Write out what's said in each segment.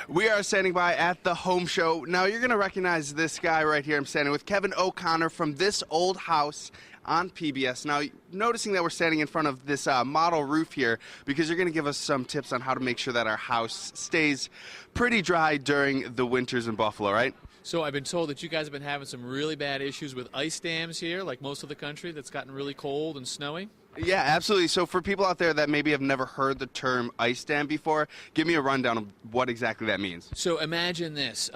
We are standing by at the Home Show. Now, you're going to recognize this guy right here. I'm standing with Kevin O'Connor from This Old House on PBS. Now, noticing that we're standing in front of this model roof here because you're going to give us some tips on how to make sure that our house stays pretty dry during the winters in Buffalo, right? So I've been told that you guys have been having some really bad issues with ice dams here, like most of the country that's gotten really cold and snowy. Yeah, absolutely. So for people out there that maybe have never heard the term ice dam before, give me a rundown of what exactly that means. So imagine this,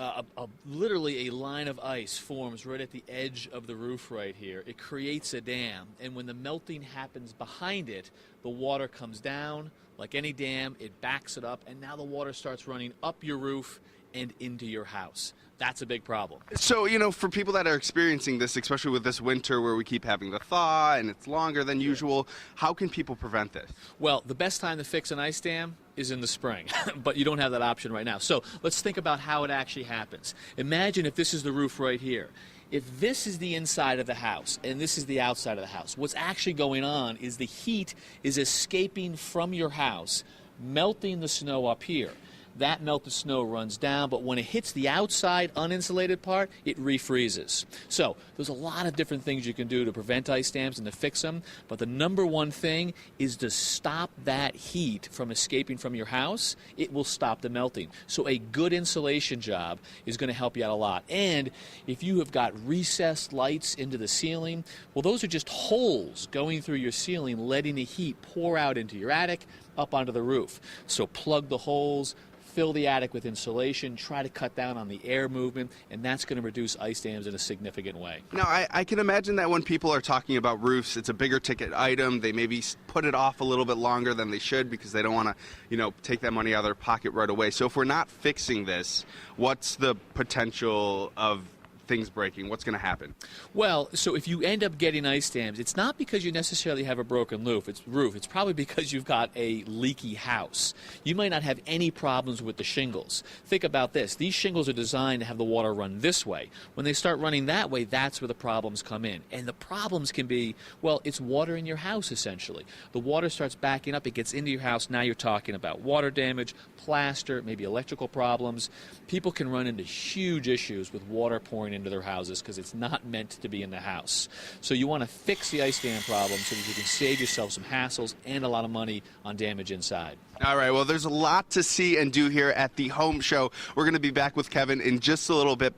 literally a line of ice forms right at the edge of the roof right here. It creates a dam, and when the melting happens behind it, the water comes down. Like any dam, it backs it up, and now the water starts running up your roof and into your house. That's a big problem. So, you know, for people that are experiencing this, especially with this winter where we keep having the thaw and it's longer than usual, how can people prevent this? Well, the best time to fix an ice dam is in the spring, but you don't have that option right now. So let's think about how it actually happens. Imagine if this is the roof right here. If this is the inside of the house and this is the outside of the house, what's actually going on is the heat is escaping from your house, melting the snow up here. That melted snow runs down, but when it hits the outside uninsulated part, it refreezes. So there's a lot of different things you can do to prevent ice dams and to fix them, but the number one thing is to stop that heat from escaping from your house. It will stop the melting. So a good insulation job is going to help you out a lot. And if you have got recessed lights into the ceiling, well, those are just holes going through your ceiling, letting the heat pour out into your attic, up onto the roof. So plug the holes, fill the attic with insulation, try to cut down on the air movement, and that's going to reduce ice dams in a significant way. Now, I can imagine that when people are talking about roofs, it's a bigger ticket item. They maybe put it off a little bit longer than they should because they don't want to, you know, take that money out of their pocket right away. So if we're not fixing this, what's the potential of things breaking? What's going to happen? Well, so if you end up getting ice dams, it's not because you necessarily have a broken roof. It's probably because you've got a leaky house. You might not have any problems with the shingles. Think about this. These shingles are designed to have the water run this way. When they start running that way, that's where the problems come in. And the problems can be, well, it's water in your house, essentially. The water starts backing up. It gets into your house. Now you're talking about water damage, plaster, maybe electrical problems. People can run into huge issues with water pouring into their houses because it's not meant to be in the house. So you want to fix the ice dam problem so that you can save yourself some hassles and a lot of money on damage inside. All right, well, there's a lot to see and do here at the Home Show. We're going to be back with Kevin in just a little bit.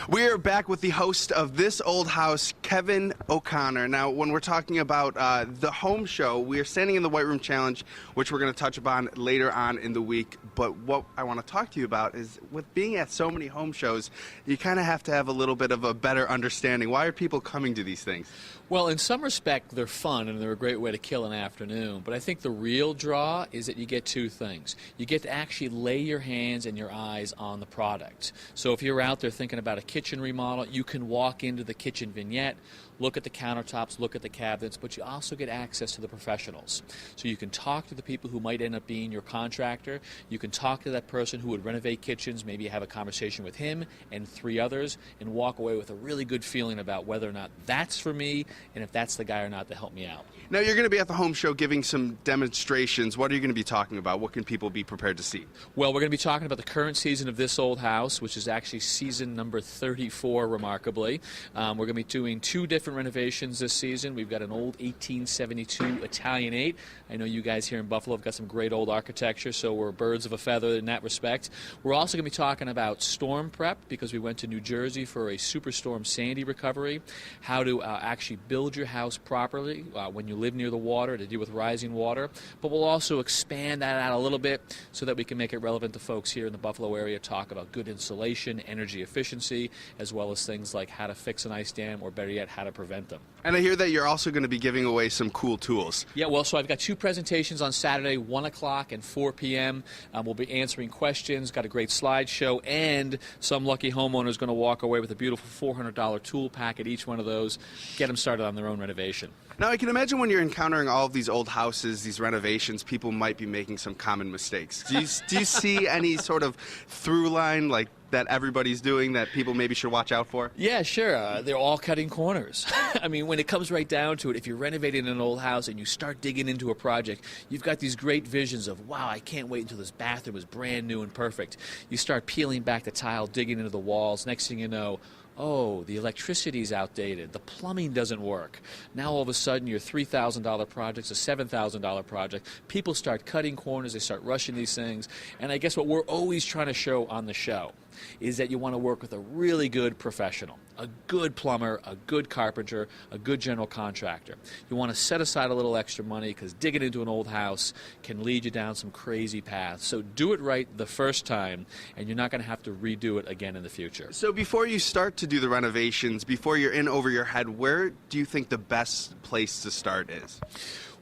We're back with the host of This Old House, Kevin O'Connor. Now, when we're talking about the Home Show, we are standing in the White Room Challenge, which we're going to touch upon later on in the week. But what I want to talk to you about is with being at so many home shows, you kind of have to have a little bit of a better understanding. Why are people coming to these things? Well, in some respect, they're fun and they're a great way to kill an afternoon. But I think the real draw is that you get two things. You get to actually lay your hands and your eyes on the product. So if you're out there thinking about a kitchen remodel, you can walk into the kitchen vignette, look at the countertops, look at the cabinets, but you also get access to the professionals. So you can talk to the people who might end up being your contractor. You can talk to that person who would renovate kitchens, maybe have a conversation with him and 3 others, and walk away with a really good feeling about whether or not that's for me and if that's the guy or not to help me out. Now, you're going to be at the Home Show giving some demonstrations. What are you going to be talking about? What can people be prepared to see? Well, we're going to be talking about the current season of This Old House, which is actually season number 34, remarkably. We're going to be doing 2 different renovations this season. We've got an old 1872 Italianate. I know you guys here in Buffalo have got some great old architecture, so we're birds of a feather in that respect. We're also going to be talking about storm prep because we went to New Jersey for a Superstorm Sandy recovery, how to actually build your house properly when you live near the water to deal with rising water. But we'll also expand that out a little bit so that we can make it relevant to folks here in the Buffalo area, talk about good insulation, energy efficiency, as well as things like how to fix an ice dam or better yet, how to prevent them. And I hear that you're also going to be giving away some cool tools. Yeah, well, so I've got 2 presentations on Saturday, 1 o'clock and 4 p.m. We'll be answering questions, got a great slideshow, and some lucky homeowner is going to walk away with a beautiful $400 tool pack at each one of those, get them started on their own renovation. Now, I can imagine when you're encountering all of these old houses, these renovations, people might be making some common mistakes. Do you see any sort of through line, like that everybody's doing that people maybe should watch out for? Yeah, sure. They're all cutting corners. I mean, when it comes right down to it, if you're renovating an old house and you start digging into a project, you've got these great visions of, wow, I can't wait until this bathroom is brand new and perfect. You start peeling back the tile, digging into the walls. Next thing you know, oh, the electricity's outdated. The plumbing doesn't work. Now all of a sudden your $3,000 project's a $7,000 project. People start cutting corners. They start rushing these things. And I guess what we're always trying to show on the show is that you want to work with a really good professional, a good plumber, a good carpenter, a good general contractor. You want to set aside a little extra money because digging into an old house can lead you down some crazy paths. So do it right the first time, and you're not going to have to redo it again in the future. So before you start to do the renovations, before you're in over your head, where do you think the best place to start is?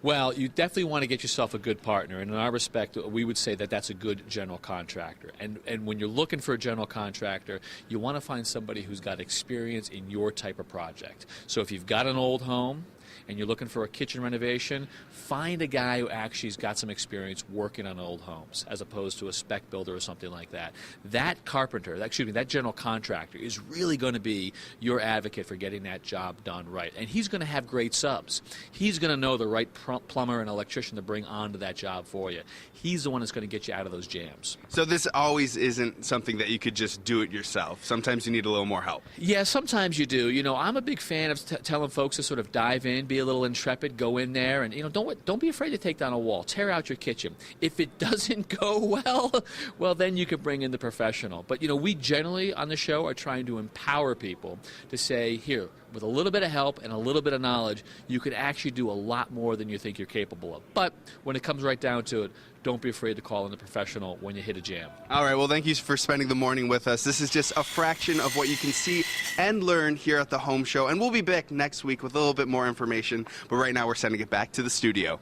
Well, you definitely want to get yourself a good partner, and in our respect, we would say that that's a good general contractor. And when you're looking for a general contractor, you want to find somebody who's got experience in your type of project. So if you've got an old home and you're looking for a kitchen renovation, find a guy who actually's got some experience working on old homes, as opposed to a spec builder or something like that. That carpenter, that general contractor is really going to be your advocate for getting that job done right. And he's going to have great subs. He's going to know the right plumber and electrician to bring onto that job for you. He's the one that's going to get you out of those jams. So this always isn't something that you could just do it yourself. Sometimes you need a little more help. Yeah, sometimes you do. You know, I'm a big fan of telling folks to sort of dive in, be a little intrepid, go in there, and don't be afraid to take down a wall, tear out your kitchen. If it doesn't go well, then you can bring in the professional. But we generally on the show are trying to empower people to say, here, with a little bit of help and a little bit of knowledge, you can actually do a lot more than you think you're capable of. But when it comes right down to it, don't be afraid to call in the professional when you hit a jam. All right, well, thank you for spending the morning with us. This is just a fraction of what you can see and learn here at the Home Show. And we'll be back next week with a little bit more information. But right now, we're sending it back to the studio.